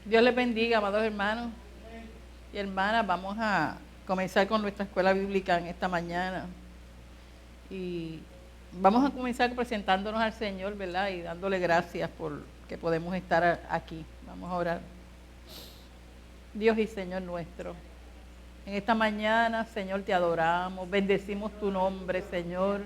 Dios les bendiga, amados hermanos y hermanas. Vamos a comenzar con nuestra escuela bíblica en esta mañana. Y vamos a comenzar presentándonos al Señor, ¿verdad? Y dándole gracias por que podemos estar aquí. Vamos a orar. Dios y Señor nuestro, en esta mañana, Señor, te adoramos, bendecimos tu nombre, Señor,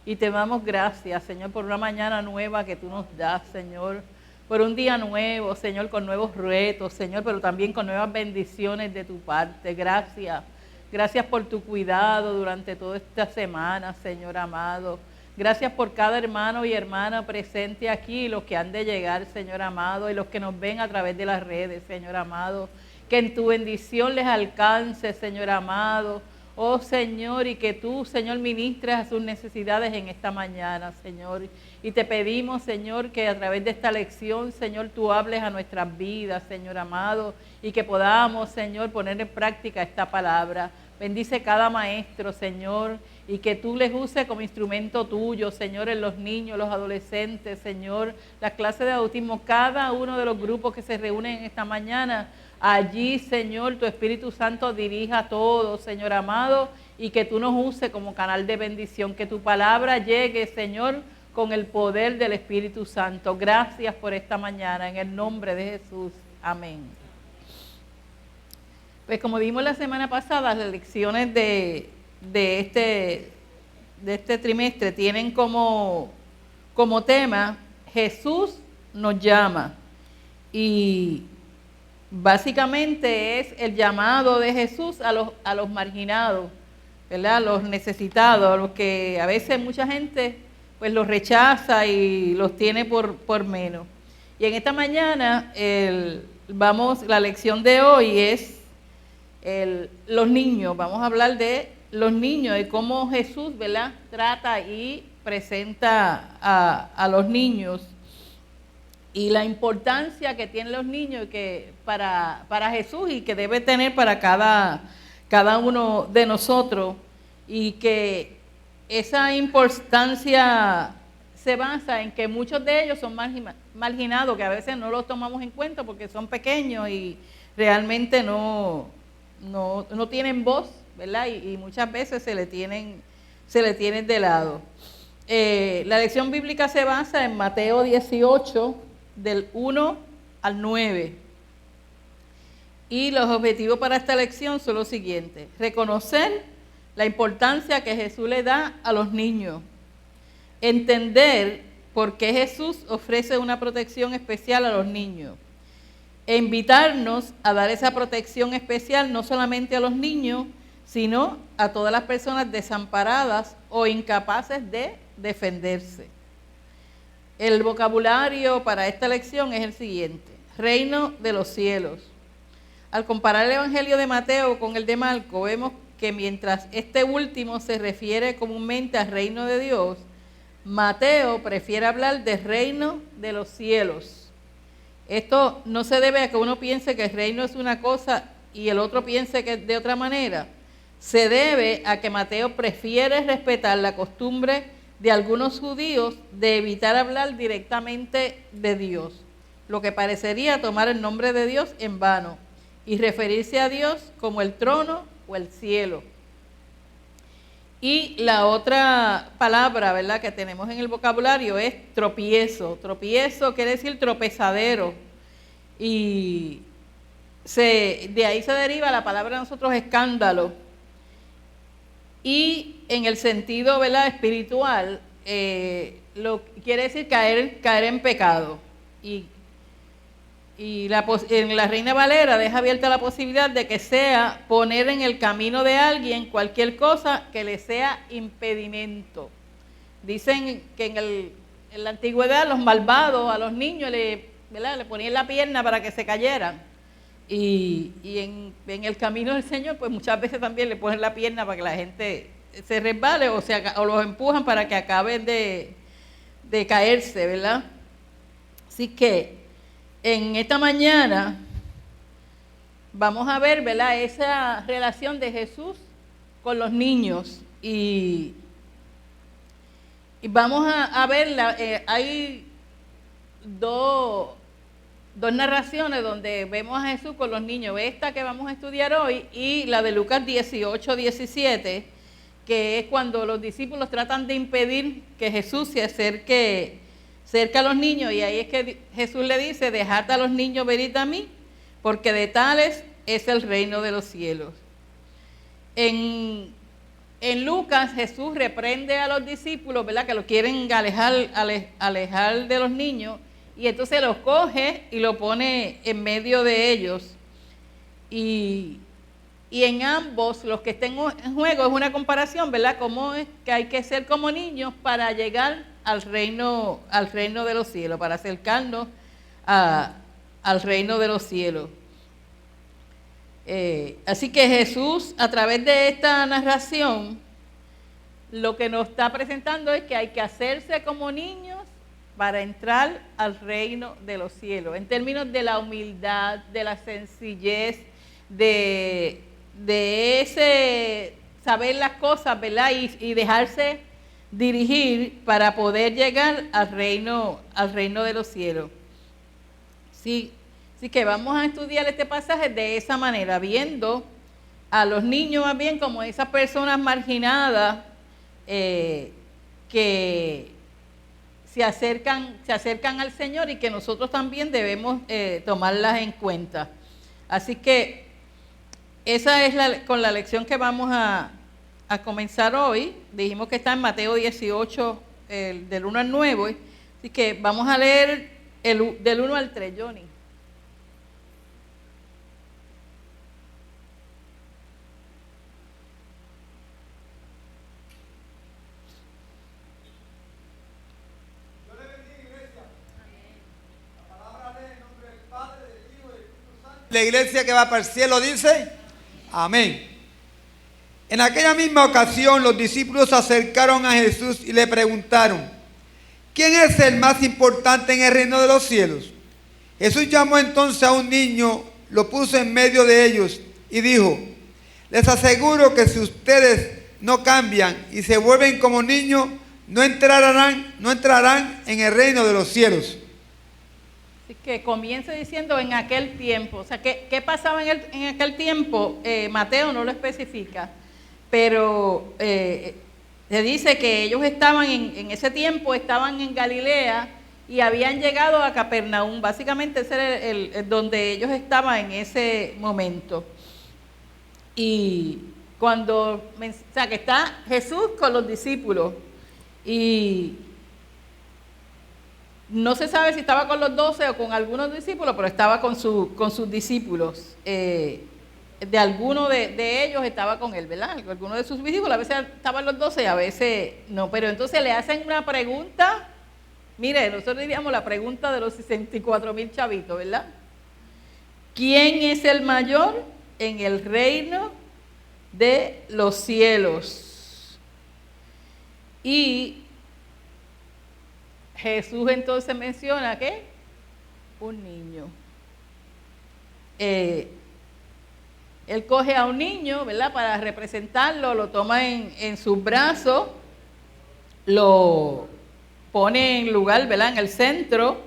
y te damos gracias, Señor, por una mañana nueva que tú nos das, Señor, por un día nuevo, Señor, con nuevos retos, Señor, pero también con nuevas bendiciones de tu parte. Gracias. Gracias por tu cuidado durante toda esta semana, Señor amado. Gracias por cada hermano y hermana presente aquí, los que han de llegar, Señor amado, y los que nos ven a través de las redes, Señor amado. Que en tu bendición les alcance, Señor amado. Oh Señor, y que tú, Señor, ministres a sus necesidades en esta mañana, Señor. Y te pedimos, Señor, que a través de esta lección, Señor, tú hables a nuestras vidas, Señor amado, y que podamos, Señor, poner en práctica esta palabra. Bendice cada maestro, Señor, y que tú les uses como instrumento tuyo, Señor, en los niños, los adolescentes, Señor, las clases de autismo, cada uno de los grupos que se reúnen en esta mañana. Allí, Señor, tu Espíritu Santo dirija a todos, Señor amado, y que tú nos uses como canal de bendición, que tu palabra llegue, Señor, con el poder del Espíritu Santo. Gracias por esta mañana, en el nombre de Jesús. Amén. Pues como vimos la semana pasada, las lecciones de este trimestre tienen como tema Jesús nos llama. Y básicamente es el llamado de Jesús a los marginados, ¿verdad? A los necesitados, a los que a veces mucha gente pues los rechaza y los tiene por menos. Y en esta mañana la lección de hoy es los niños. Vamos a hablar de los niños, de cómo Jesús, ¿verdad?, trata y presenta a los niños. Y la importancia que tienen los niños que para Jesús y que debe tener para cada uno de nosotros, y que esa importancia se basa en que muchos de ellos son marginados, que a veces no los tomamos en cuenta porque son pequeños y realmente no tienen voz, ¿verdad? Y muchas veces se le tienen de lado. La lección bíblica se basa en Mateo 18, del 1 al 9. Y los objetivos para esta lección son los siguientes: reconocer la importancia que Jesús le da a los niños, entender por qué Jesús ofrece una protección especial a los niños, e invitarnos a dar esa protección especial no solamente a los niños, sino a todas las personas desamparadas o incapaces de defenderse. El vocabulario para esta lección es el siguiente: reino de los cielos. Al comparar el Evangelio de Mateo con el de Marco, vemos que mientras este último se refiere comúnmente al reino de Dios, Mateo prefiere hablar del reino de los cielos. Esto no se debe a que uno piense que el reino es una cosa y el otro piense que es de otra manera. Se debe a que Mateo prefiere respetar la costumbre de algunos judíos de evitar hablar directamente de Dios, lo que parecería tomar el nombre de Dios en vano, y referirse a Dios como el trono o el cielo. Y la otra palabra, ¿verdad?, que tenemos en el vocabulario es tropiezo. Tropiezo quiere decir tropezadero. Y de ahí se deriva la palabra de nosotros escándalo. Y en el sentido, ¿verdad?, espiritual, quiere decir caer en pecado. Y en la Reina Valera deja abierta la posibilidad de que sea poner en el camino de alguien cualquier cosa que le sea impedimento. Dicen que en la antigüedad los malvados a los niños le ponían la pierna para que se cayeran. Y en el camino del Señor, pues muchas veces también le ponen la pierna para que la gente se resbale o los empujan para que acaben de caerse, ¿verdad? Así que en esta mañana vamos a ver, ¿verdad?, esa relación de Jesús con los niños. Y vamos a verla. Hay dos dos narraciones donde vemos a Jesús con los niños. Esta que vamos a estudiar hoy y la de Lucas 18, 17, que es cuando los discípulos tratan de impedir que Jesús se acerque cerca a los niños, y ahí es que Jesús le dice: dejad a los niños venid a mí, porque de tales es el reino de los cielos. En Lucas, Jesús reprende a los discípulos, ¿verdad?, que lo quieren alejar de los niños, y entonces los coge y lo pone en medio de ellos. Y en ambos, los que estén en juego, es una comparación, ¿verdad?, cómo es que hay que ser como niños para llegar al reino de los cielos, para acercarnos al reino de los cielos. Así que Jesús, a través de esta narración, lo que nos está presentando es que hay que hacerse como niños para entrar al reino de los cielos, en términos de la humildad, de la sencillez, de ese saber las cosas, ¿verdad?, y dejarse dirigir para poder llegar al reino de los cielos. Sí. Así que vamos a estudiar este pasaje de esa manera, viendo a los niños más bien como esas personas marginadas que se acercan al Señor, y que nosotros también debemos tomarlas en cuenta. Así que esa es con la lección que vamos a comenzar hoy. Dijimos que está en Mateo 18, del 1 al 9. Así que vamos a leer del 1 al 3, Johnny. La iglesia que va para el cielo dice: amén. En aquella misma ocasión los discípulos se acercaron a Jesús y le preguntaron: ¿quién es el más importante en el reino de los cielos? Jesús llamó entonces a un niño, lo puso en medio de ellos y dijo: les aseguro que si ustedes no cambian y se vuelven como niños, no entrarán en el reino de los cielos. Que comienza diciendo en aquel tiempo. O sea, ¿qué pasaba en aquel tiempo? Mateo no lo especifica, pero se dice que ellos estaban en ese tiempo, estaban en Galilea y habían llegado a Capernaum. Básicamente ese era el donde ellos estaban en ese momento. Y o sea, que está Jesús con los discípulos, y no se sabe si estaba con los 12 o con algunos discípulos, pero estaba con sus discípulos. De alguno de ellos estaba con él, ¿verdad? Alguno de sus discípulos, a veces estaban los 12, a veces no. Pero entonces le hacen una pregunta. Mire, nosotros diríamos la pregunta de los 64,000 chavitos, ¿verdad? ¿Quién es el mayor en el reino de los cielos? Y Jesús entonces menciona que un niño. Él coge a un niño, ¿verdad?, para representarlo, lo toma en sus brazos, lo pone en lugar, ¿verdad?, en el centro,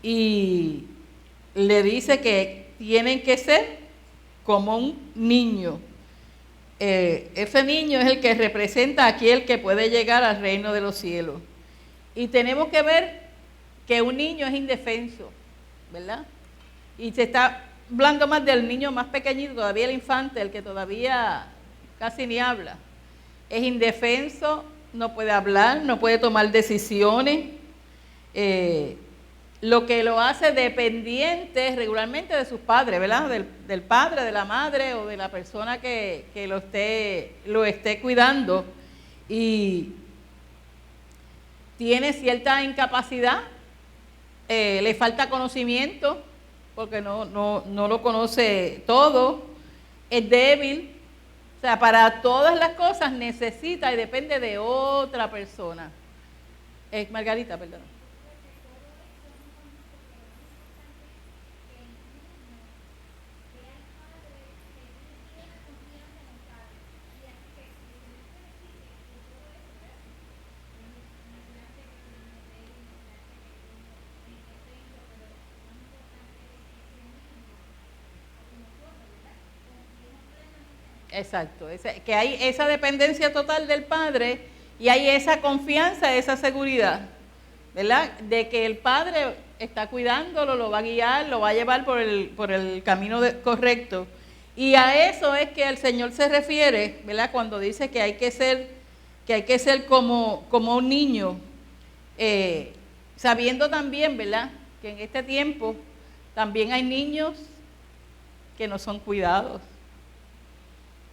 y le dice que tienen que ser como un niño. Ese niño es el que representa a aquel que puede llegar al reino de los cielos. Y tenemos que ver que un niño es indefenso, ¿verdad? Y se está hablando más del niño más pequeñito, todavía el infante, el que todavía casi ni habla. Es indefenso, no puede hablar, no puede tomar decisiones. Lo que lo hace dependiente regularmente de sus padres, ¿verdad? Del padre, de la madre o de la persona que lo esté cuidando. Y tiene cierta incapacidad, le falta conocimiento, porque no lo conoce todo, es débil. O sea, para todas las cosas necesita y depende de otra persona. Margarita, perdón. Exacto, que hay esa dependencia total del padre y hay esa confianza, esa seguridad, ¿verdad? De que el padre está cuidándolo, lo va a guiar, lo va a llevar por el camino correcto. Y a eso es que el Señor se refiere, ¿verdad? Cuando dice que hay que ser como un niño, sabiendo también, ¿verdad? Que en este tiempo también hay niños que no son cuidados.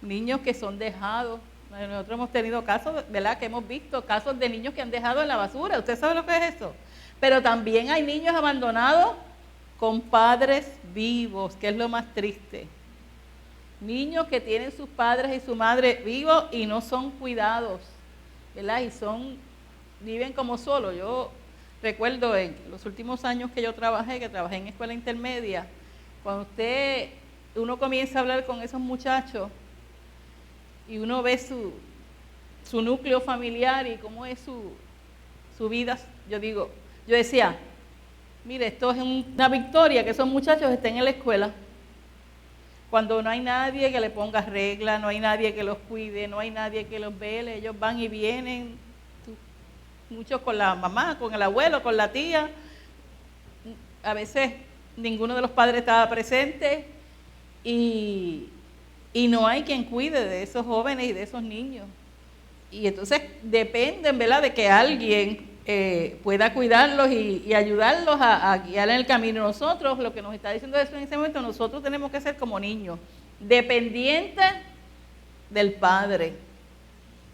Niños que son dejados. Nosotros hemos tenido casos, ¿verdad? Que hemos visto casos de niños que han dejado en la basura. ¿Usted sabe lo que es eso? Pero también hay niños abandonados con padres vivos, que es lo más triste. Niños que tienen sus padres y su madre vivos y no son cuidados, ¿verdad? Y viven como solos. Yo recuerdo en los últimos años que trabajé en escuela intermedia, cuando uno comienza a hablar con esos muchachos, y uno ve su núcleo familiar y cómo es su vida, yo decía, mire, esto es una victoria que esos muchachos estén en la escuela, cuando no hay nadie que le ponga reglas, no hay nadie que los cuide, no hay nadie que los vele, ellos van y vienen, muchos con la mamá, con el abuelo, con la tía, a veces ninguno de los padres estaba presente y no hay quien cuide de esos jóvenes y de esos niños. Y entonces dependen, ¿verdad?, de que alguien pueda cuidarlos y ayudarlos a guiar en el camino. Nosotros, lo que nos está diciendo eso en ese momento, nosotros tenemos que ser como niños, dependientes del Padre,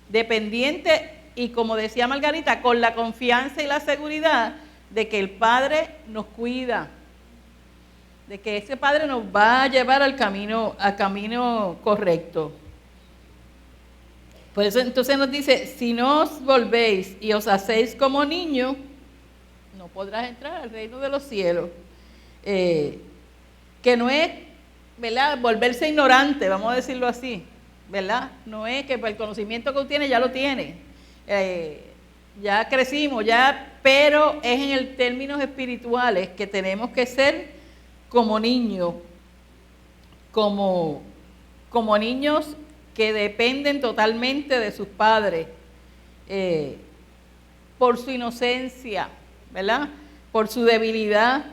dependientes y, como decía Margarita, con la confianza y la seguridad de que el Padre nos cuida, de que ese Padre nos va a llevar al camino correcto. Por eso entonces nos dice, si no os volvéis y os hacéis como niños, no podrás entrar al reino de los cielos. Que no es, ¿verdad?, volverse ignorante, vamos a decirlo así, ¿verdad? No es que el conocimiento que tú tienes ya lo tienes. Ya crecimos, pero es en el términos espirituales que tenemos que ser como niños, como niños que dependen totalmente de sus padres, por su inocencia, ¿verdad?, por su debilidad,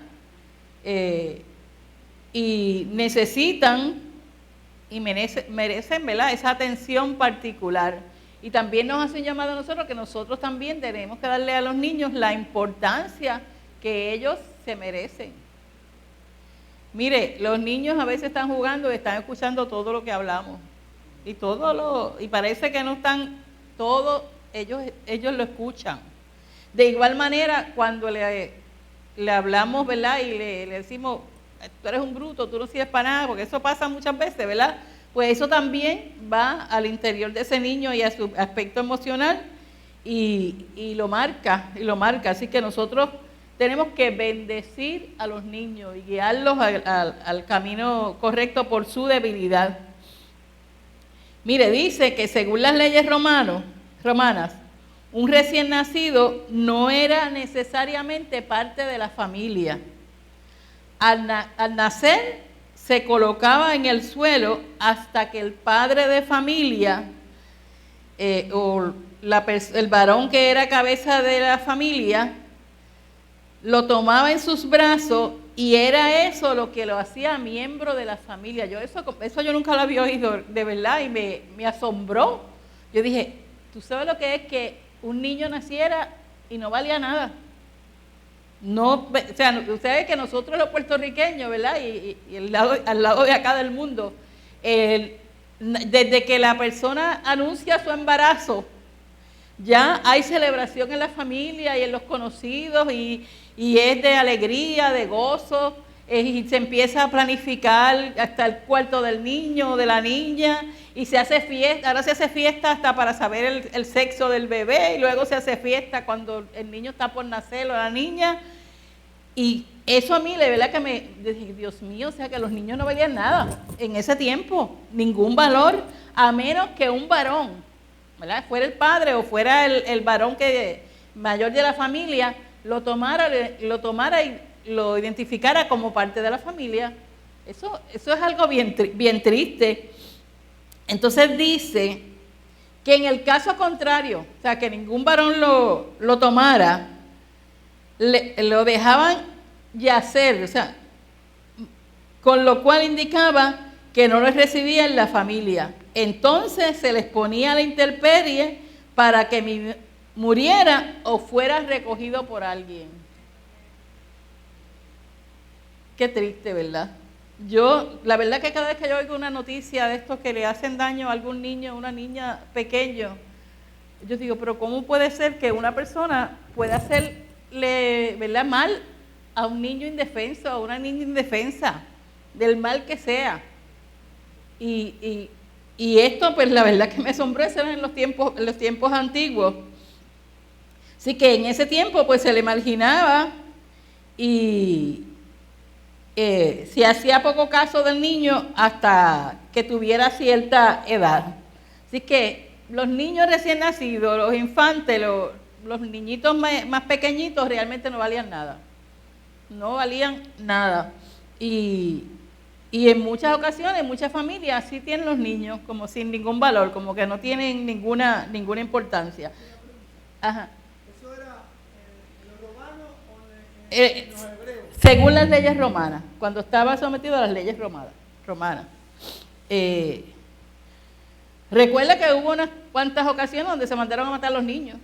y necesitan y merecen, ¿verdad?, esa atención particular. Y también nos hace un llamado a nosotros que nosotros también tenemos que darle a los niños la importancia que ellos se merecen. Mire, los niños a veces están jugando y están escuchando todo lo que hablamos. Y parece que no están todos, ellos lo escuchan. De igual manera, cuando le hablamos, ¿verdad?, y le decimos, tú eres un bruto, tú no sirves para nada, porque eso pasa muchas veces, ¿verdad? Pues eso también va al interior de ese niño y a su aspecto emocional y lo marca. Así que nosotros tenemos que bendecir a los niños y guiarlos al camino correcto por su debilidad. Mire, dice que según las leyes romanas, un recién nacido no era necesariamente parte de la familia. Al nacer se colocaba en el suelo hasta que el padre de familia o el varón que era cabeza de la familia lo tomaba en sus brazos y era eso lo que lo hacía miembro de la familia. Eso yo nunca lo había oído, de verdad, y me asombró. Yo dije, ¿tú sabes lo que es que un niño naciera y no valía nada? No, o sea, ustedes que nosotros los puertorriqueños, ¿verdad? Y al lado de acá del mundo, desde que la persona anuncia su embarazo, ya hay celebración en la familia y en los conocidos y es de alegría, de gozo, y se empieza a planificar hasta el cuarto del niño o de la niña y se hace fiesta. Ahora se hace fiesta hasta para saber el sexo del bebé y luego se hace fiesta cuando el niño está por nacer o la niña. Y eso a mí, de verdad que me dije, Dios mío, o sea que los niños no valían nada en ese tiempo, ningún valor, a menos que un varón, ¿verdad?, fuera el padre o fuera el varón mayor de la familia, lo tomara y lo identificara como parte de la familia. Eso es algo bien triste. Entonces dice que en el caso contrario, o sea, que ningún varón lo tomara, lo dejaban yacer, o sea, con lo cual indicaba que no les recibía en la familia. Entonces se les ponía a la intemperie para que muriera o fuera recogido por alguien. Qué triste, ¿verdad? La verdad que cada vez que yo oigo una noticia de estos que le hacen daño a algún niño, una niña pequeño, yo digo, pero ¿cómo puede ser que una persona pueda hacerle, ¿verdad?, mal a un niño indefenso, a una niña indefensa, del mal que sea? Y esto, pues la verdad que me asombró, eso era en los tiempos antiguos. Así que en ese tiempo, pues se le marginaba y se hacía poco caso del niño hasta que tuviera cierta edad. Así que los niños recién nacidos, los infantes, los niñitos más pequeñitos realmente no valían nada. No valían nada. Y en muchas ocasiones, muchas familias sí tienen los niños como sin ningún valor, como que no tienen ninguna importancia. Ajá. ¿Eso era en los romanos o en los hebreos? Según las leyes romanas, cuando estaba sometido a las leyes romanas. Recuerda que hubo unas cuantas ocasiones donde se mandaron a matar a los niños.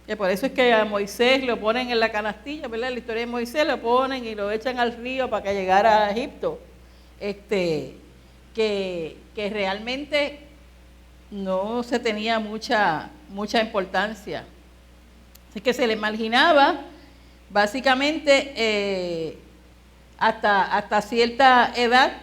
Y por eso es que a Moisés lo ponen en la canastilla, ¿verdad? La historia de Moisés lo ponen y lo echan al río para que llegara a Egipto. Que realmente no se tenía mucha importancia. Así que se le marginaba básicamente hasta cierta edad,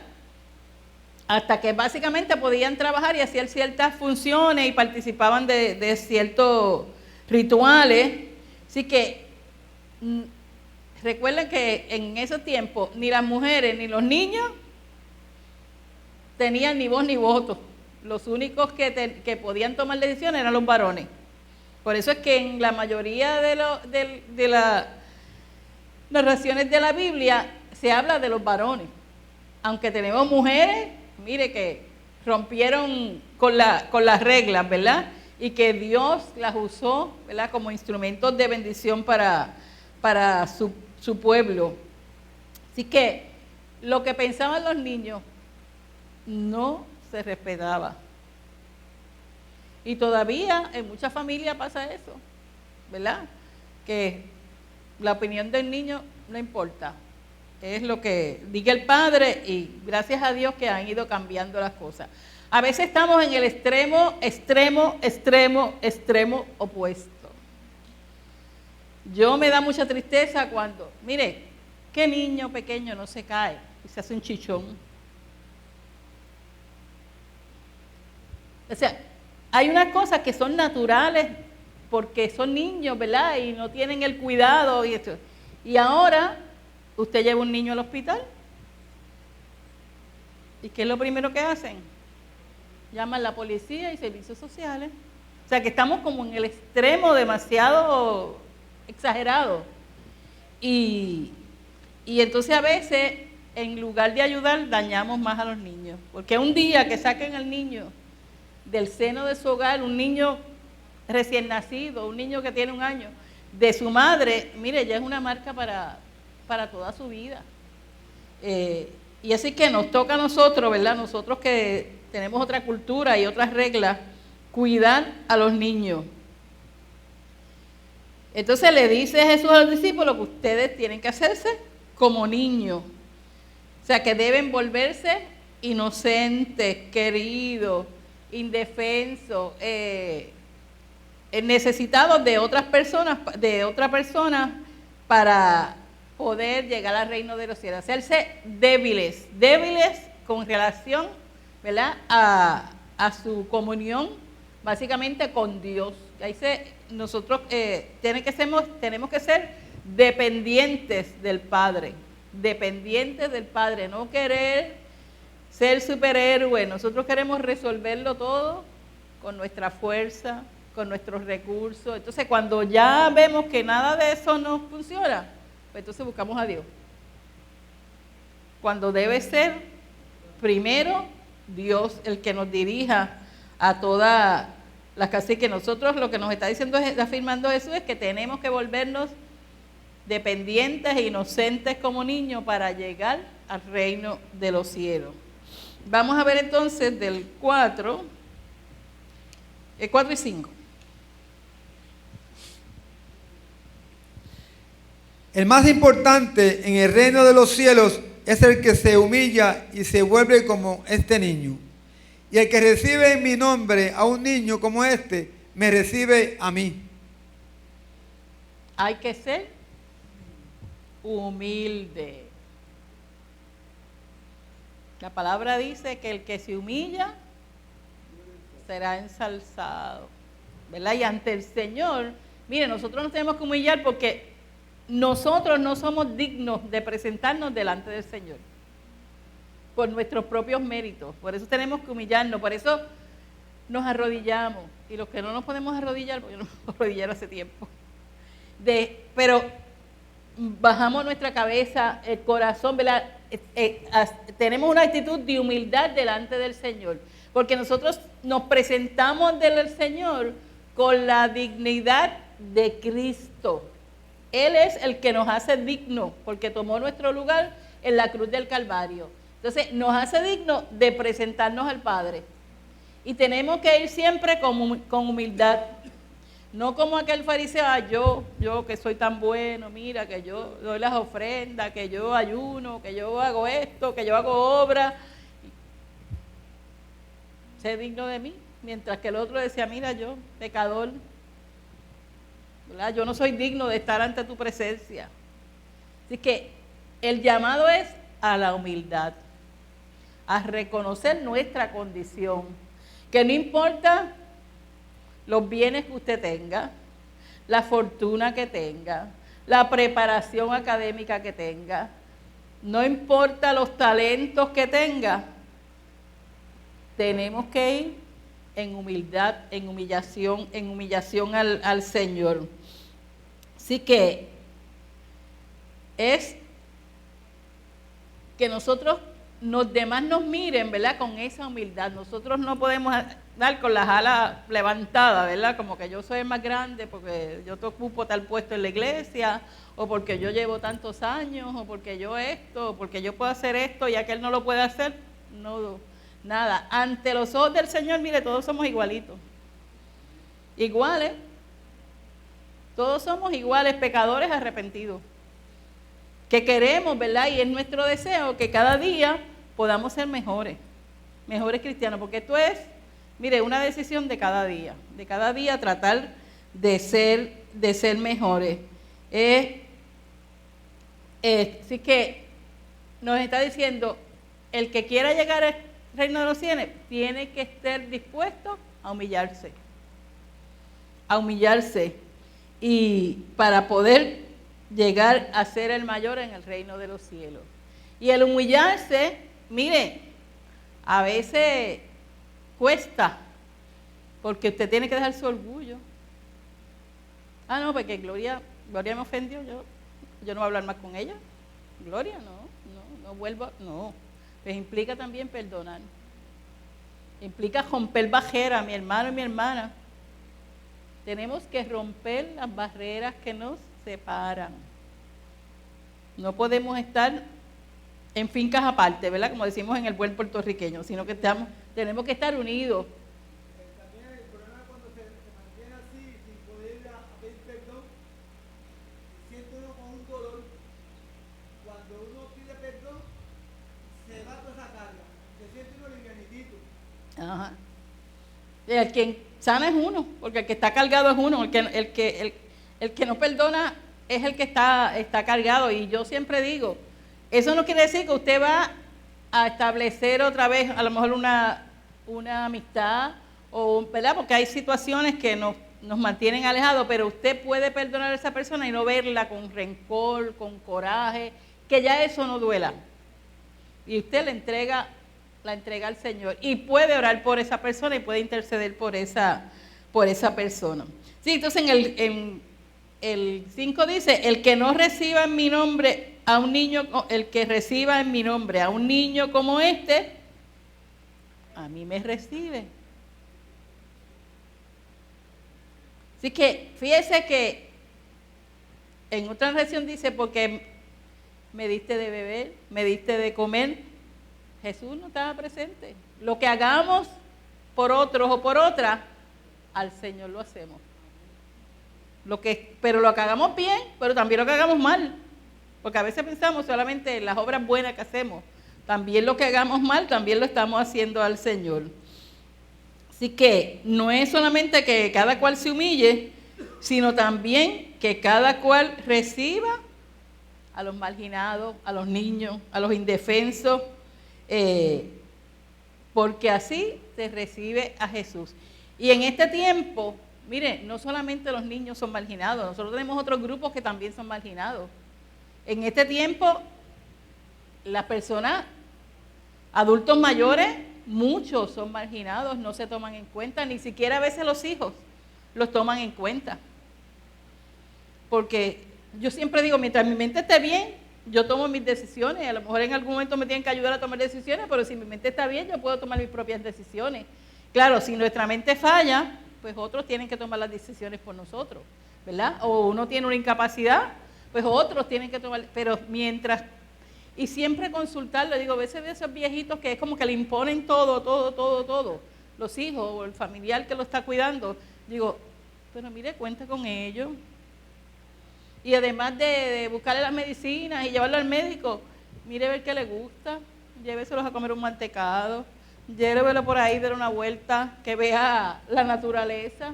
hasta que básicamente podían trabajar y hacían ciertas funciones y participaban de ciertos rituales. Así que recuerden que en esos tiempos ni las mujeres ni los niños tenían ni voz ni voto. Los únicos que podían tomar decisiones eran los varones. Por eso es que en la mayoría de las narraciones de la Biblia se habla de los varones. Aunque tenemos mujeres, mire, que rompieron con las reglas, ¿verdad? Y que Dios las usó, ¿verdad?, como instrumentos de bendición para su pueblo. Así que lo que pensaban los niños no se respetaba. Y todavía en muchas familias pasa eso, ¿verdad? Que la opinión del niño no importa. Es lo que diga el padre y gracias a Dios que han ido cambiando las cosas. A veces estamos en el extremo opuesto. Yo me da mucha tristeza cuando, mire, ¿qué niño pequeño no se cae y se hace un chichón? O sea, hay unas cosas que son naturales porque son niños, ¿verdad? Y no tienen el cuidado y esto. Y ahora usted lleva un niño al hospital. ¿Y qué es lo primero que hacen? Llaman a la policía y servicios sociales. O sea que estamos como en el extremo demasiado exagerado. Y entonces a veces, en lugar de ayudar, dañamos más a los niños. Porque un día que saquen al niño del seno de su hogar, un niño recién nacido, un niño que tiene 1 año, de su madre, mire, ya es una marca para toda su vida. Y así que nos toca a nosotros, ¿verdad? Nosotros que tenemos otra cultura y otras reglas, cuidar a los niños. Entonces le dice Jesús a los discípulos que ustedes tienen que hacerse como niños. O sea, que deben volverse inocentes, queridos, indefensos, necesitados de otras personas, de otra persona para poder llegar al reino de los cielos. Hacerse débiles con relación, ¿verdad?, a su comunión básicamente con Dios. Ahí nosotros tenemos que ser dependientes del Padre, no querer ser superhéroes. Nosotros queremos resolverlo todo con nuestra fuerza, con nuestros recursos. Entonces, cuando ya vemos que nada de eso nos funciona, pues entonces buscamos a Dios. Cuando debe ser primero Dios el que nos dirija a toda la casa, y que nosotros lo que nos está diciendo, está afirmando Jesús, es que tenemos que volvernos dependientes e inocentes como niños para llegar al reino de los cielos. Vamos a ver entonces del 4 y 5. El más importante en el reino de los cielos es el que se humilla y se vuelve como este niño. Y el que recibe en mi nombre a un niño como este, me recibe a mí. Hay que ser humilde. La palabra dice que el que se humilla será ensalzado, ¿verdad? Y ante el Señor, mire, nosotros nos tenemos que humillar porque nosotros no somos dignos de presentarnos delante del Señor por nuestros propios méritos. Por eso tenemos que humillarnos, por eso nos arrodillamos. Y los que no nos podemos arrodillar, porque yo no me puedo arrodillar hace tiempo, pero bajamos nuestra cabeza, el corazón, ¿verdad? Tenemos una actitud de humildad delante del Señor, porque nosotros nos presentamos delante del Señor con la dignidad de Cristo. Él es el que nos hace dignos, porque tomó nuestro lugar en la cruz del Calvario. Entonces, nos hace dignos de presentarnos al Padre. Y tenemos que ir siempre con humildad. No como aquel fariseo, yo que soy tan bueno, mira, que yo doy las ofrendas, que yo ayuno, que yo hago esto, que yo hago obra. Sé digno de mí. Mientras que el otro decía, mira, yo, pecador, ¿verdad? Yo no soy digno de estar ante tu presencia. Así que el llamado es a la humildad, a reconocer nuestra condición, que no importa los bienes que usted tenga, la fortuna que tenga, la preparación académica que tenga, no importa los talentos que tenga, tenemos que ir en humildad, en humillación al Señor. Así que es que nosotros, los demás nos miren, ¿verdad? Con esa humildad. Nosotros no podemos dar con las alas levantadas, ¿verdad? Como que yo soy el más grande porque yo te ocupo tal puesto en la iglesia, o porque yo llevo tantos años, o porque yo esto, o porque yo puedo hacer esto y aquel no lo puede hacer. No, nada. Ante los ojos del Señor, mire, todos somos igualitos. Iguales. Todos somos iguales, pecadores arrepentidos. Que queremos, ¿verdad? Y es nuestro deseo que cada día podamos ser mejores cristianos, porque esto es, mire, una decisión de cada día tratar de ser mejores. Así que nos está diciendo, el que quiera llegar al reino de los cielos tiene que estar dispuesto a humillarse, y para poder llegar a ser el mayor en el reino de los cielos. Y el humillarse, mire, a veces cuesta, porque usted tiene que dejar su orgullo. No, porque Gloria me ofendió, yo no voy a hablar más con ella. Gloria, no vuelvo, no. Pues implica también perdonar. Implica romper barreras, mi hermano y mi hermana. Tenemos que romper las barreras que nos separan. No podemos estar en fincas aparte, ¿verdad? Como decimos en el buen puertorriqueño, sino que tenemos que estar unidos. También el problema es cuando se mantiene así, sin poder pedir perdón, siente uno con un dolor. Cuando uno pide perdón, se va toda esa carga, se siente uno livianitito. Ajá. El quien sana es uno, porque el que está cargado es uno, el que no perdona es el que está cargado. Y yo siempre digo, eso no quiere decir que usted va a establecer otra vez a lo mejor una amistad, ¿verdad? Porque hay situaciones que nos mantienen alejados, pero usted puede perdonar a esa persona y no verla con rencor, con coraje, que ya eso no duela. Y usted la entrega al Señor y puede orar por esa persona y puede interceder por esa persona. Sí, entonces en el 5 dice, el que no reciba en mi nombre a un niño, el que reciba en mi nombre a un niño como este, a mí me recibe. Así que fíjese que en otra versión dice, porque me diste de beber, me diste de comer. Jesús no estaba presente. Lo que hagamos por otros o por otras, al Señor lo hacemos. Pero lo que hagamos bien, pero también lo que hagamos mal. Porque a veces pensamos solamente en las obras buenas que hacemos. También lo que hagamos mal, también lo estamos haciendo al Señor. Así que no es solamente que cada cual se humille, sino también que cada cual reciba a los marginados, a los niños, a los indefensos, porque así se recibe a Jesús. Y en este tiempo, mire, no solamente los niños son marginados, nosotros tenemos otros grupos que también son marginados. En este tiempo, las personas, adultos mayores, muchos son marginados, no se toman en cuenta, ni siquiera a veces los hijos los toman en cuenta. Porque yo siempre digo, mientras mi mente esté bien, yo tomo mis decisiones. A lo mejor en algún momento me tienen que ayudar a tomar decisiones, pero si mi mente está bien, yo puedo tomar mis propias decisiones. Claro, si nuestra mente falla, pues otros tienen que tomar las decisiones por nosotros, ¿verdad? O uno tiene una incapacidad, pues otros tienen que tomar, pero mientras, y siempre consultar, le digo, a veces de esos viejitos que es como que le imponen todo, los hijos o el familiar que lo está cuidando, digo, pero mire, cuenta con ellos. Y además de buscarle las medicinas y llevarlo al médico, mire a ver qué le gusta, lléveselos a comer un mantecado, llévelo por ahí, dar una vuelta, que vea la naturaleza.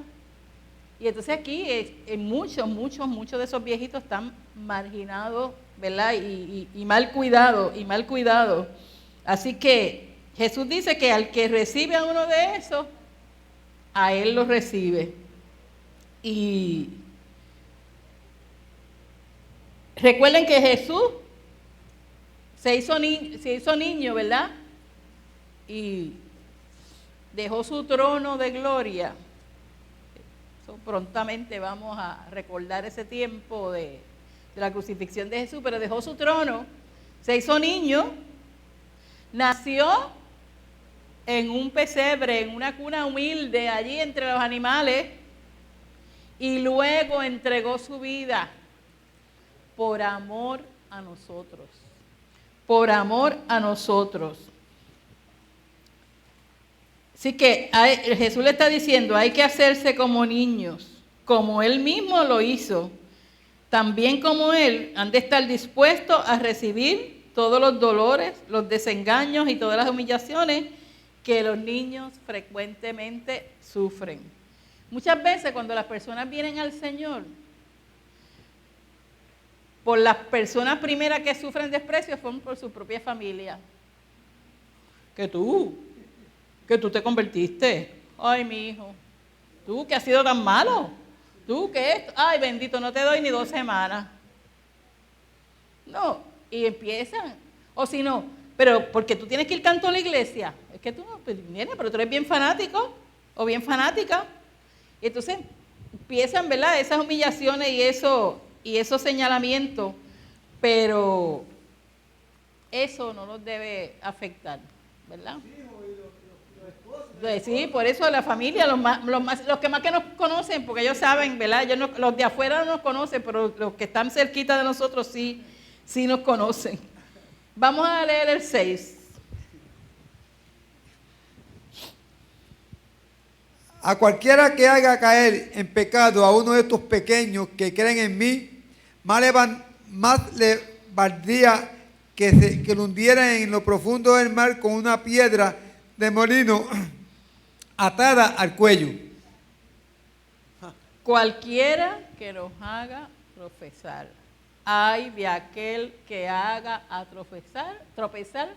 Y entonces aquí muchos de esos viejitos están marginados, ¿verdad? Y mal cuidados, Así que Jesús dice que al que recibe a uno de esos, a él lo recibe. Y recuerden que Jesús se hizo niño, ¿verdad? Y dejó su trono de gloria. Prontamente vamos a recordar ese tiempo de la crucifixión de Jesús, pero dejó su trono, se hizo niño, nació en un pesebre, en una cuna humilde, allí entre los animales, y luego entregó su vida por amor a nosotros. Por amor a nosotros. Así que Jesús le está diciendo, hay que hacerse como niños, como Él mismo lo hizo. También como Él, han de estar dispuestos a recibir todos los dolores, los desengaños y todas las humillaciones que los niños frecuentemente sufren. Muchas veces cuando las personas vienen al Señor, por las personas primeras que sufren desprecio, son por su propia familia. Que tú te convertiste. Ay, mi hijo, tú que has sido tan malo. Tú que esto, ay, bendito, no te doy ni 2 semanas. No, y empiezan. O si no, pero porque tú tienes que ir tanto a la iglesia. Es que tú no, pues, pero tú eres bien fanático o bien fanática. Y entonces empiezan, ¿verdad? Esas humillaciones y esos señalamientos, pero eso no nos debe afectar, ¿verdad? Sí, por eso la familia, los que más que nos conocen, porque ellos saben, ¿verdad? Los de afuera no nos conocen, pero los que están cerquita de nosotros sí nos conocen. Vamos a leer el 6. A cualquiera que haga caer en pecado a uno de estos pequeños que creen en mí, más le valdría que lo hundiera en lo profundo del mar con una piedra de molino atada al cuello. Cualquiera que nos haga tropezar, ay de aquel que haga a tropezar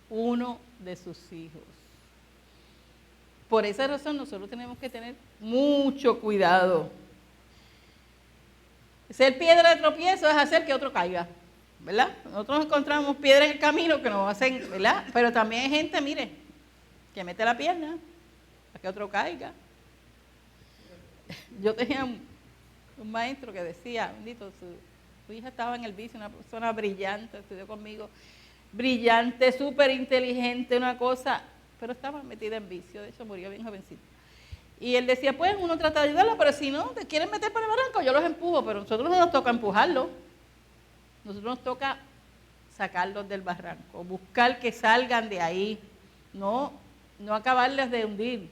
uno de sus hijos. Por esa razón nosotros tenemos que tener mucho cuidado. Ser piedra de tropiezo es hacer que otro caiga, ¿verdad? Nosotros encontramos piedras en el camino que nos hacen, ¿verdad? Pero también hay gente, mire, que mete la pierna para que otro caiga. Yo tenía un maestro que decía, bendito, su hija estaba en el vicio, una persona brillante, estudió conmigo, brillante, súper inteligente, una cosa, pero estaba metida en vicio, de hecho murió bien jovencita. Y él decía, pues uno trata de ayudarla, pero si no, te quieren meter por el barranco, yo los empujo, pero a nosotros no nos toca empujarlos, nosotros nos toca sacarlos del barranco, buscar que salgan de ahí, no acabarles de hundir.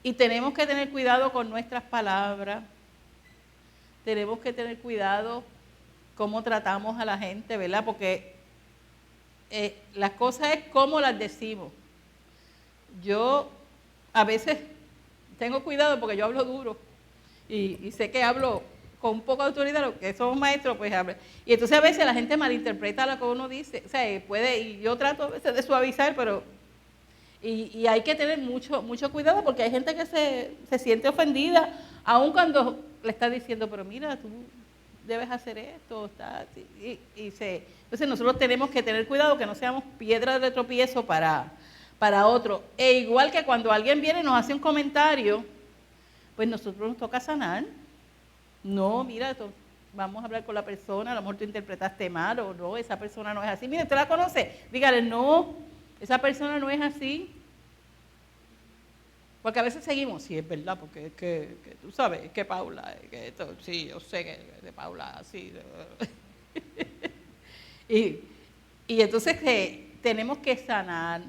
Y tenemos que tener cuidado con nuestras palabras, tenemos que tener cuidado cómo tratamos a la gente, ¿verdad? Porque las cosas es cómo las decimos. Yo a veces tengo cuidado porque yo hablo duro y sé que hablo con un poco de autoridad, los que somos maestros, pues hablan. Y entonces a veces la gente malinterpreta lo que uno dice, o sea, y yo trato a veces de suavizar, pero y hay que tener mucho cuidado porque hay gente que se siente ofendida, aun cuando le está diciendo, pero mira, tú debes hacer esto, entonces nosotros tenemos que tener cuidado que no seamos piedras de tropiezo para otro. E igual que cuando alguien viene y nos hace un comentario, pues nosotros nos toca sanar. No, mira, vamos a hablar con la persona, a lo mejor tú interpretaste mal o no, esa persona no es así. Mira, ¿usted la conoce? Dígale, no, esa persona no es así. Porque a veces seguimos, sí, es verdad, porque es que tú sabes, que Paula, que esto, sí, yo sé que de Paula, así. y entonces tenemos que sanar,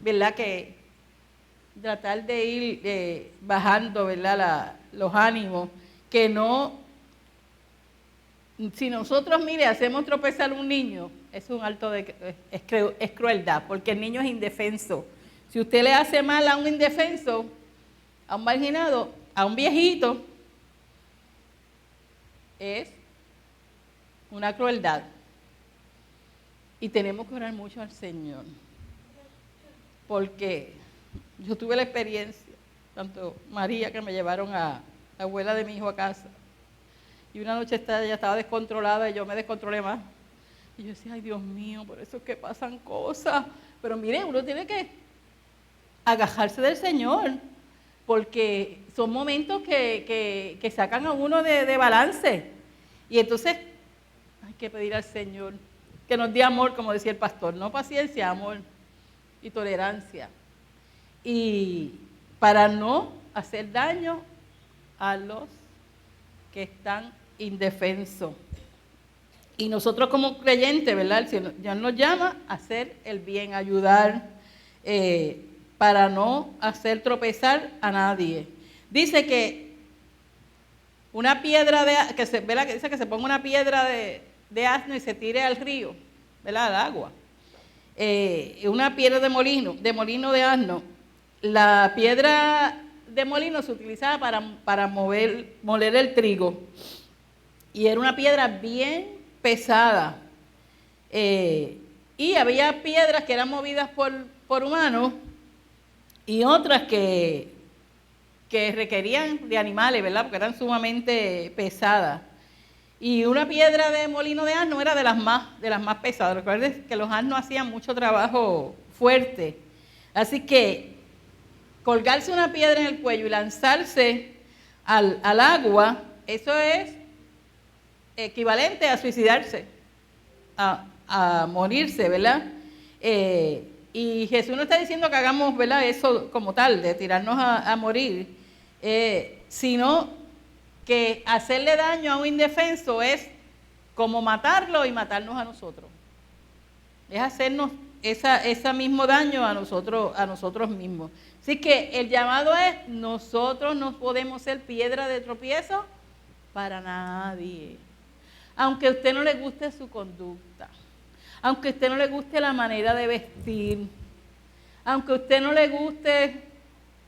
¿verdad? Que tratar de ir bajando, ¿verdad? Los ánimos, que no, si nosotros, mire, hacemos tropezar a un niño, es un acto es crueldad, porque el niño es indefenso. Si usted le hace mal a un indefenso, a un marginado, a un viejito, es una crueldad. Y tenemos que orar mucho al Señor, porque yo tuve la experiencia, tanto María, que me llevaron a la abuela de mi hijo a casa, y una noche ella estaba descontrolada y yo me descontrolé más. Y yo decía, ay Dios mío, por eso es que pasan cosas. Pero mire, uno tiene que agajarse del Señor, porque son momentos que sacan a uno de balance. Y entonces hay que pedir al Señor que nos dé amor, como decía el pastor, no paciencia, amor y tolerancia. Y para no hacer daño a los que están indefensos. Y nosotros como creyentes, ¿verdad? El Señor nos llama a hacer el bien, a ayudar, para no hacer tropezar a nadie. Dice que una piedra ¿verdad? Que dice que se ponga una piedra de asno y se tire al río, ¿verdad? Al agua. Una piedra de molino de asno. La piedra de molino se utilizaba para moler el trigo. Y era una piedra bien pesada. Y había piedras que eran movidas por humanos y otras que requerían de animales, ¿verdad? Porque eran sumamente pesadas. Y una piedra de molino de asno era de las más pesadas. Recuerden que los asnos hacían mucho trabajo fuerte. Así que colgarse una piedra en el cuello y lanzarse al agua, eso es equivalente a suicidarse, a morirse, ¿verdad? Y Jesús no está diciendo que hagamos, ¿verdad?, eso como tal, de tirarnos a morir, sino que hacerle daño a un indefenso es como matarlo y matarnos a nosotros. Es hacernos ese mismo daño a nosotros mismos. Así que el llamado es, nosotros no podemos ser piedra de tropiezo para nadie. Aunque a usted no le guste su conducta, aunque a usted no le guste la manera de vestir, aunque a usted no le guste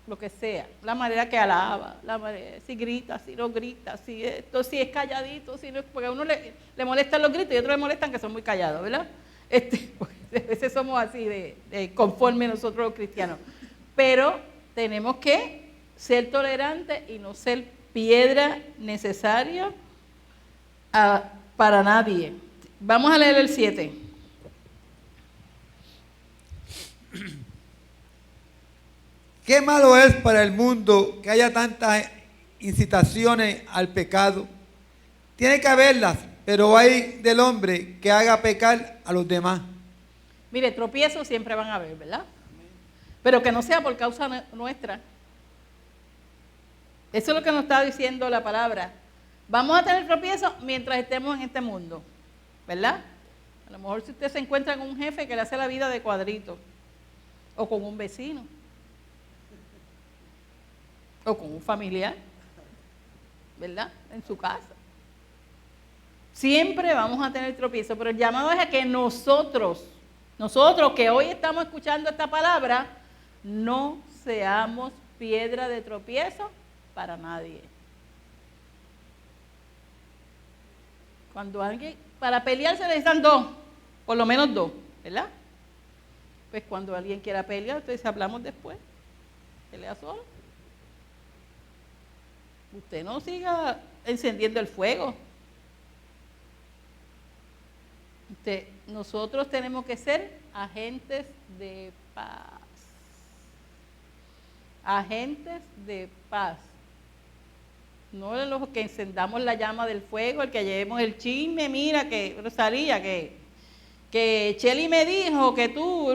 lo que sea, la manera que alaba, la manera, si grita, si no grita, si es calladito, si no, porque a uno le molestan los gritos y a otros le molestan que son muy callados, ¿verdad? Porque a veces somos así de conforme nosotros los cristianos. Pero tenemos que ser tolerantes y no ser piedra necesaria para nadie. Vamos a leer el 7. Qué malo es para el mundo que haya tantas incitaciones al pecado. Tiene que haberlas, pero hay del hombre que haga pecar a los demás. Mire, tropiezos siempre van a haber, ¿verdad? pero que no sea por causa nuestra. Eso es lo que nos está diciendo la palabra. Vamos a tener tropiezos mientras estemos en este mundo, ¿verdad? A lo mejor si usted se encuentra con un jefe que le hace la vida de cuadrito, o con un vecino, o con un familiar, ¿verdad? En su casa. Siempre vamos a tener tropiezos, pero el llamado es a que nosotros que hoy estamos escuchando esta palabra, no seamos piedra de tropiezo para nadie. Cuando alguien, para pelear se necesitan dos, por lo menos dos, ¿verdad? Pues cuando alguien quiera pelear, entonces hablamos después, pelea solo. Usted no siga encendiendo el fuego. Nosotros tenemos que ser agentes de paz. Agentes de paz. No los que encendamos la llama del fuego, el que llevemos el chisme, mira que Rosalía, que Chely me dijo que tú.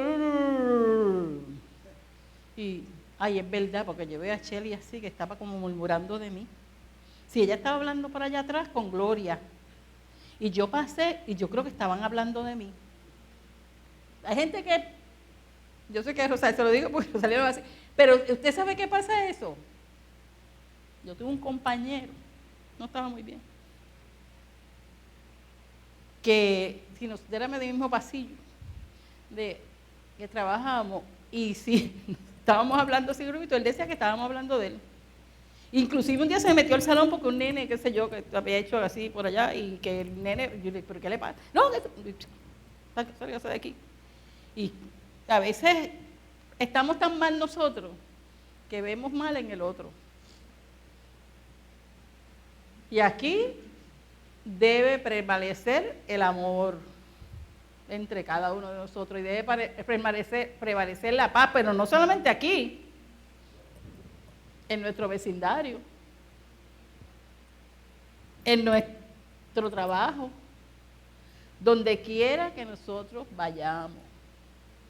Y, ay, es verdad, porque yo veo a Chely así, que estaba como murmurando de mí. Si ella estaba hablando por allá atrás con Gloria, y yo pasé, y yo creo que estaban hablando de mí. Hay gente que, yo sé que Rosalía, se lo digo porque Rosalía lo va a decir, pero ¿usted sabe qué pasa eso? Yo tuve un compañero, no estaba muy bien, que si nosotros éramos del mismo pasillo, que trabajábamos, y si estábamos hablando así grupito, él decía que estábamos hablando de él. Inclusive un día se me metió al salón porque un nene, qué sé yo, que había hecho así por allá, y que el nene, yo le dije, ¿pero qué le pasa? No, sálgase de aquí. Y a veces estamos tan mal nosotros que vemos mal en el otro. Y aquí debe prevalecer el amor entre cada uno de nosotros y debe prevalecer la paz, pero no solamente aquí, en nuestro vecindario, en nuestro trabajo, donde quiera que nosotros vayamos.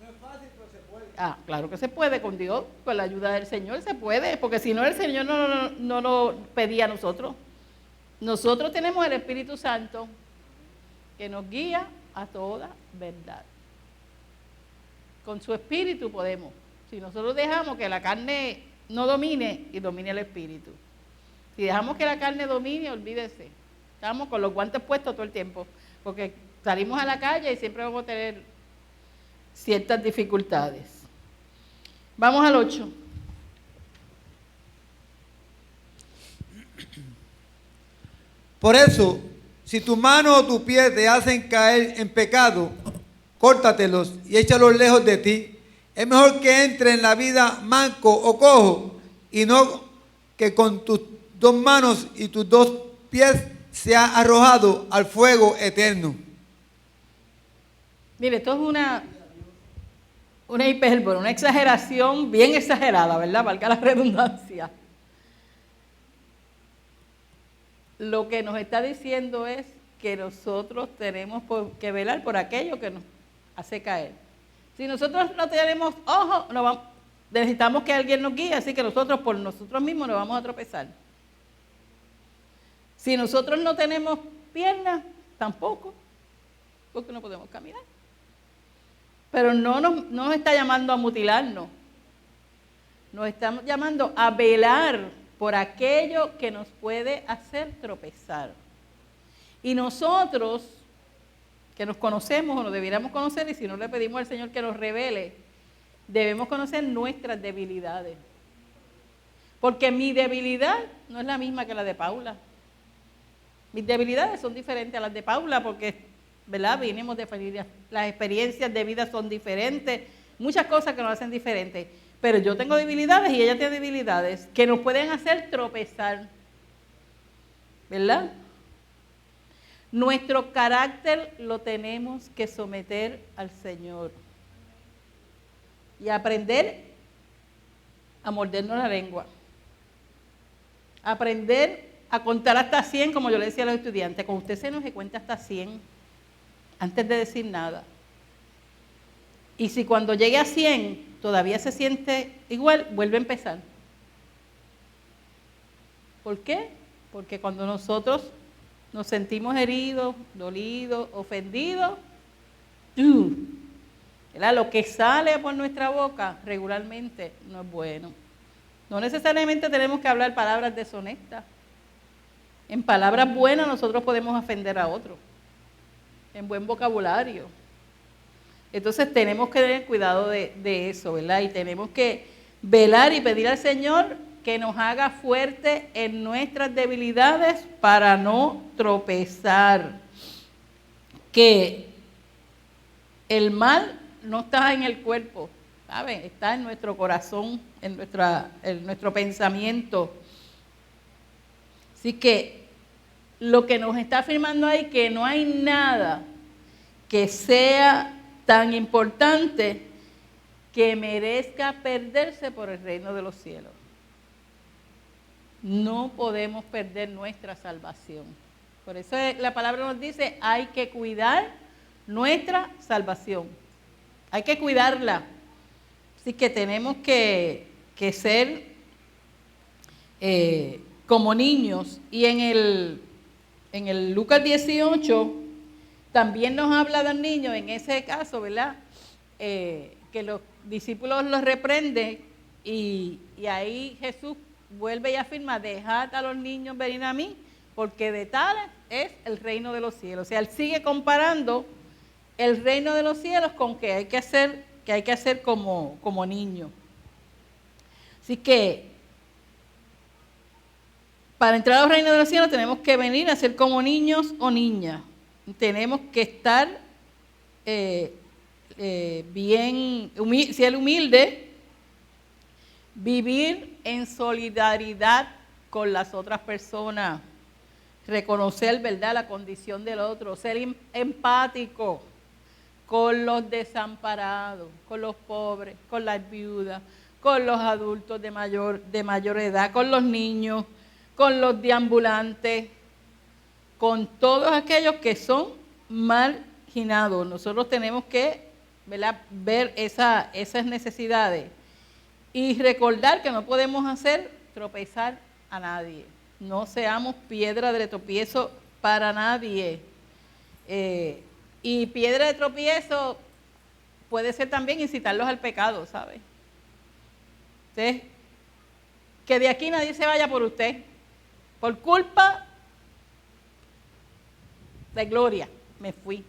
No es fácil, pero se puede. Ah, claro que se puede, con Dios, con la ayuda del Señor se puede, porque si no el Señor no lo pedía a nosotros. Nosotros tenemos el Espíritu Santo que nos guía a toda verdad. Con su Espíritu podemos. Si nosotros dejamos que la carne no domine y domine el Espíritu. Si dejamos que la carne domine, olvídese. Estamos con los guantes puestos todo el tiempo, porque salimos a la calle y siempre vamos a tener ciertas dificultades. Vamos al 8. Por eso, si tu mano o tu pie te hacen caer en pecado, córtatelos y échalos lejos de ti. Es mejor que entre en la vida manco o cojo y no que con tus dos manos y tus dos pies sea arrojado al fuego eterno. Mire, esto es una hipérbole, una exageración bien exagerada, ¿verdad? Valga la redundancia. Lo que nos está diciendo es que nosotros tenemos que velar por aquello que nos hace caer. Si nosotros no tenemos ojos, necesitamos que alguien nos guíe, así que nosotros por nosotros mismos nos vamos a tropezar. Si nosotros no tenemos piernas, tampoco, porque no podemos caminar. Pero no nos está llamando a mutilarnos, nos está llamando a velar por aquello que nos puede hacer tropezar. Y nosotros, que nos conocemos o nos debiéramos conocer, y si no le pedimos al Señor que nos revele, debemos conocer nuestras debilidades. Porque mi debilidad no es la misma que la de Paula. Mis debilidades son diferentes a las de Paula porque, ¿verdad? Venimos de familias, las experiencias de vida son diferentes, muchas cosas que nos hacen diferentes. Pero yo tengo debilidades y ella tiene debilidades que nos pueden hacer tropezar, ¿verdad? Nuestro carácter lo tenemos que someter al Señor y aprender a mordernos la lengua, aprender a contar hasta 100, como yo le decía a los estudiantes, con usted se enoje, cuenta hasta 100 antes de decir nada. Y si cuando llegue a 100 todavía se siente igual, vuelve a empezar. ¿Por qué? Porque cuando nosotros nos sentimos heridos, dolidos, ofendidos, ¿verdad? Lo que sale por nuestra boca regularmente no es bueno. No necesariamente tenemos que hablar palabras deshonestas. En palabras buenas nosotros podemos ofender a otros, en buen vocabulario. Entonces tenemos que tener cuidado de eso, ¿verdad? Y tenemos que velar y pedir al Señor que nos haga fuerte en nuestras debilidades para no tropezar. Que el mal no está en el cuerpo, ¿saben? Está en nuestro corazón, en nuestro pensamiento. Así que lo que nos está afirmando ahí, que no hay nada que sea tan importante que merezca perderse por el reino de los cielos. No podemos perder nuestra salvación. Por eso la palabra nos dice, hay que cuidar nuestra salvación. Hay que cuidarla. Así que tenemos que ser como niños. Y en el Lucas 18 también nos habla del niño, en ese caso, ¿verdad? Que los discípulos los reprenden y ahí Jesús vuelve y afirma, dejad a los niños venir a mí, porque de tal es el reino de los cielos. O sea, él sigue comparando el reino de los cielos con que hay que hacer como niño. Así que para entrar al reino de los cielos tenemos que venir a ser como niños o niñas. Tenemos que estar ser humilde, vivir en solidaridad con las otras personas, reconocer, ¿verdad?, la condición del otro, ser empático con los desamparados, con los pobres, con las viudas, con los adultos de mayor edad, con los niños, con los deambulantes, con todos aquellos que son marginados. Nosotros tenemos que, ¿verdad?, ver esas necesidades y recordar que no podemos hacer tropezar a nadie. No seamos piedra de tropiezo para nadie. Y piedra de tropiezo puede ser también incitarlos al pecado, ¿sabe? Entonces, que de aquí nadie se vaya por usted, por culpa de Gloria, me fui.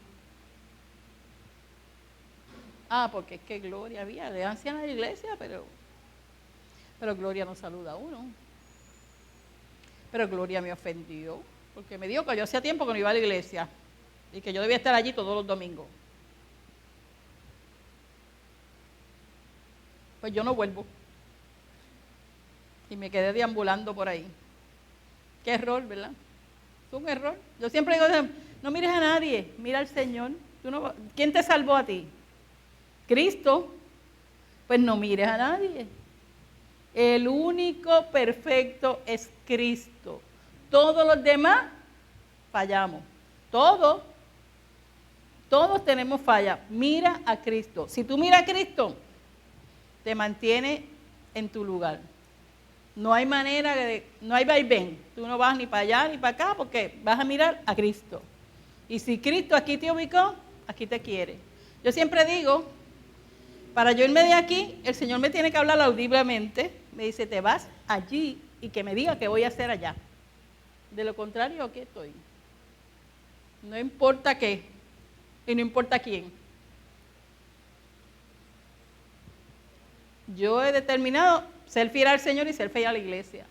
Porque es que Gloria había, de anciana de la iglesia, pero Gloria no saluda a uno. Pero Gloria me ofendió, porque me dijo que yo hacía tiempo que no iba a la iglesia y que yo debía estar allí todos los domingos. Pues yo no vuelvo. Y me quedé deambulando por ahí. Qué error, ¿verdad? Es un error. Yo siempre digo, no mires a nadie, mira al Señor. ¿Quién te salvó a ti? Cristo. Pues no mires a nadie. El único perfecto es Cristo. Todos los demás fallamos. Todos tenemos fallas. Mira a Cristo. Si tú miras a Cristo, te mantiene en tu lugar. No hay manera no hay vaivén. Tú no vas ni para allá ni para acá porque vas a mirar a Cristo. Y si Cristo aquí te ubicó, aquí te quiere. Yo siempre digo, para yo irme de aquí, el Señor me tiene que hablar audiblemente. Me dice, te vas allí y que me diga qué voy a hacer allá. De lo contrario, aquí estoy. No importa qué y no importa quién. Yo he determinado ser fiel al Señor y ser fiel a la iglesia,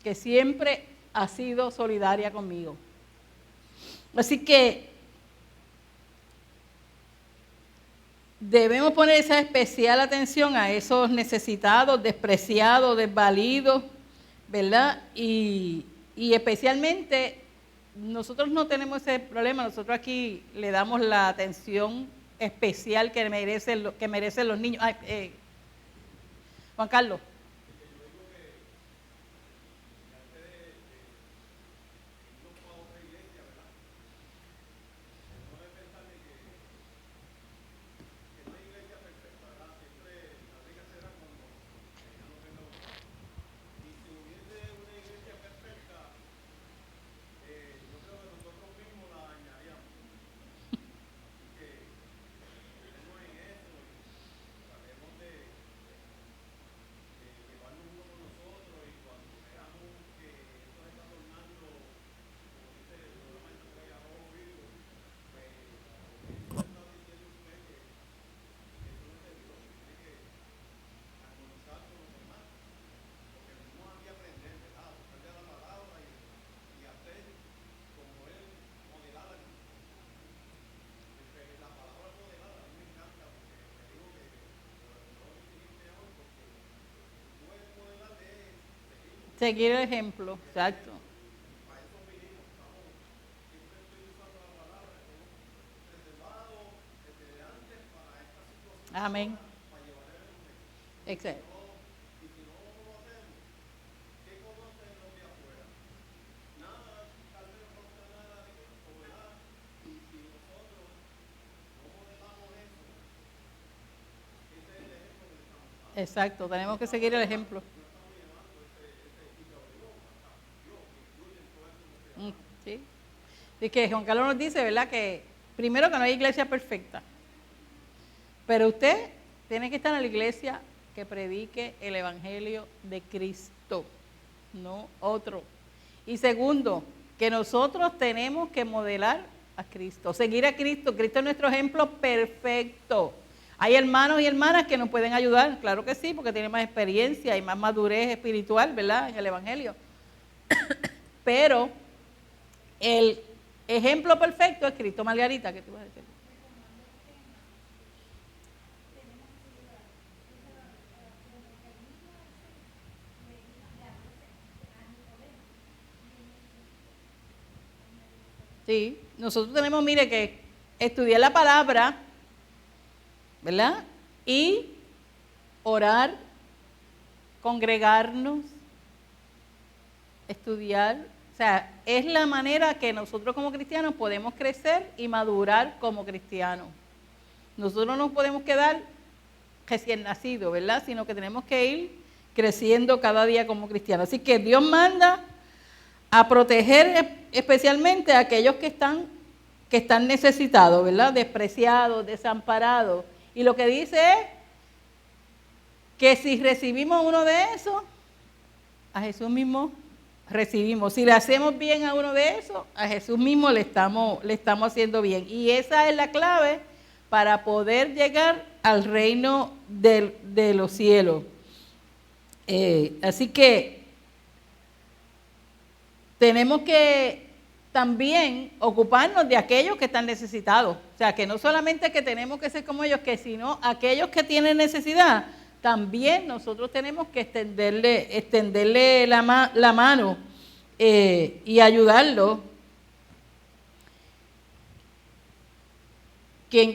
que siempre ha sido solidaria conmigo. Así que debemos poner esa especial atención a esos necesitados, despreciados, desvalidos, ¿verdad? Y especialmente nosotros no tenemos ese problema, nosotros aquí le damos la atención especial que merecen los niños. Juan Carlos. Seguir el ejemplo, exacto. Amén. Exacto. Exacto, tenemos que seguir el ejemplo. Sí. Y que Juan Carlos nos dice, ¿verdad? Que primero que no hay iglesia perfecta. Pero usted tiene que estar en la iglesia que predique el evangelio de Cristo, no otro. Y segundo, que nosotros tenemos que modelar a Cristo, seguir a Cristo. Cristo es nuestro ejemplo perfecto. Hay hermanos y hermanas que nos pueden ayudar, claro que sí, porque tienen más experiencia y más madurez espiritual, ¿verdad? En el evangelio. Pero el ejemplo perfecto es Cristo. Margarita, ¿qué te vas a decir? Sí, nosotros tenemos, mire, que estudiar la palabra, ¿verdad? Y orar, congregarnos, estudiar. O sea, es la manera que nosotros como cristianos podemos crecer y madurar como cristianos. Nosotros no nos podemos quedar recién nacidos, ¿verdad? Sino que tenemos que ir creciendo cada día como cristianos. Así que Dios manda a proteger especialmente a aquellos que están necesitados, ¿verdad? Despreciados, desamparados. Y lo que dice es que si recibimos uno de esos, a Jesús mismo recibimos. Si le hacemos bien a uno de esos, a Jesús mismo le estamos haciendo bien. Y esa es la clave para poder llegar al reino de los cielos. Así que tenemos que también ocuparnos de aquellos que están necesitados. O sea, que no solamente que tenemos que ser como ellos, que sino aquellos que tienen necesidad, también nosotros tenemos que extenderle la mano y ayudarlo.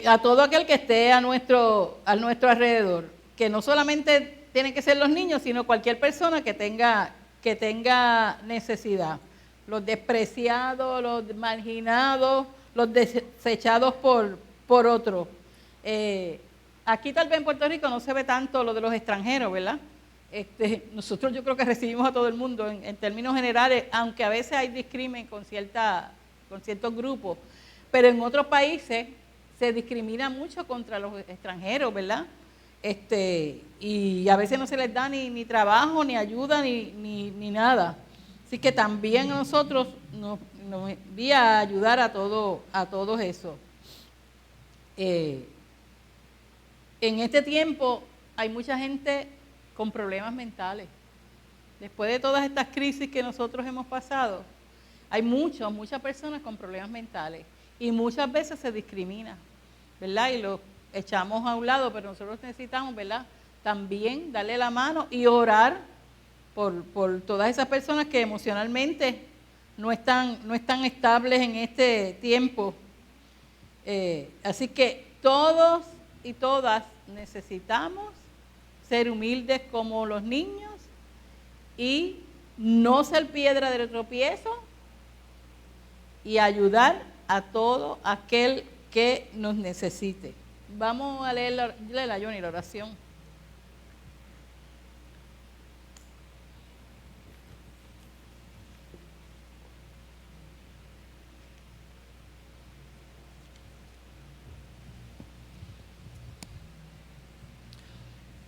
A todo aquel que esté a nuestro alrededor, que no solamente tienen que ser los niños, sino cualquier persona que tenga necesidad. Los despreciados, los marginados, los desechados por otros. Aquí tal vez en Puerto Rico no se ve tanto lo de los extranjeros, ¿verdad? Nosotros yo creo que recibimos a todo el mundo en términos generales, aunque a veces hay discrimen con ciertos grupos, pero en otros países se discrimina mucho contra los extranjeros, ¿verdad? Y a veces no se les da ni trabajo, ni ayuda, ni nada. Así que también nosotros nos envía a ayudar a todos esos. En este tiempo hay mucha gente con problemas mentales. Después de todas estas crisis que nosotros hemos pasado, hay muchas personas con problemas mentales y muchas veces se discrimina, ¿verdad? Y lo echamos a un lado, pero nosotros necesitamos, ¿verdad? También darle la mano y orar por todas esas personas que emocionalmente no están estables en este tiempo. Así que todos y todas necesitamos ser humildes como los niños y no ser piedra de tropiezo y ayudar a todo aquel que nos necesite. Vamos a leer a Johnny la oración.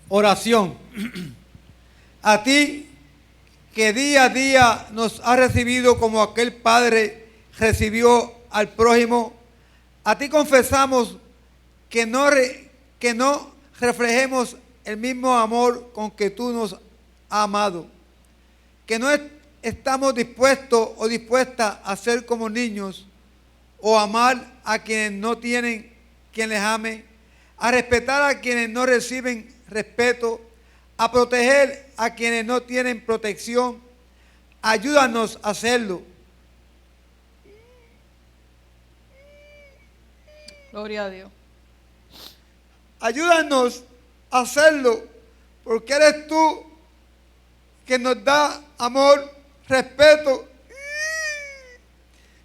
Oración. A ti que día a día nos has recibido como aquel padre recibió al prójimo, a ti confesamos que no reflejemos el mismo amor con que tú nos has amado, que no estamos dispuestos o dispuestas a ser como niños o amar a quienes no tienen quien les ame, a respetar a quienes no reciben respeto, a proteger a quienes no tienen protección, ayúdanos a hacerlo. Gloria a Dios. Ayúdanos a hacerlo, porque eres tú que nos da amor, respeto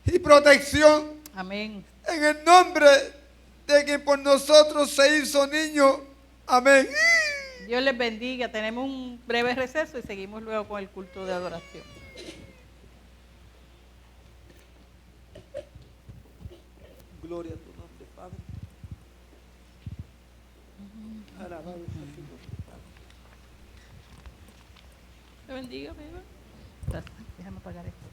y protección. Amén. En el nombre de que por nosotros se hizo niño. Amén. Dios les bendiga. Tenemos un breve receso y seguimos luego con el culto de adoración. Gloria a tu nombre, Padre. Alabado sea tu nombre, Padre. Te bendiga, amigo. Gracias. Déjame apagar esto.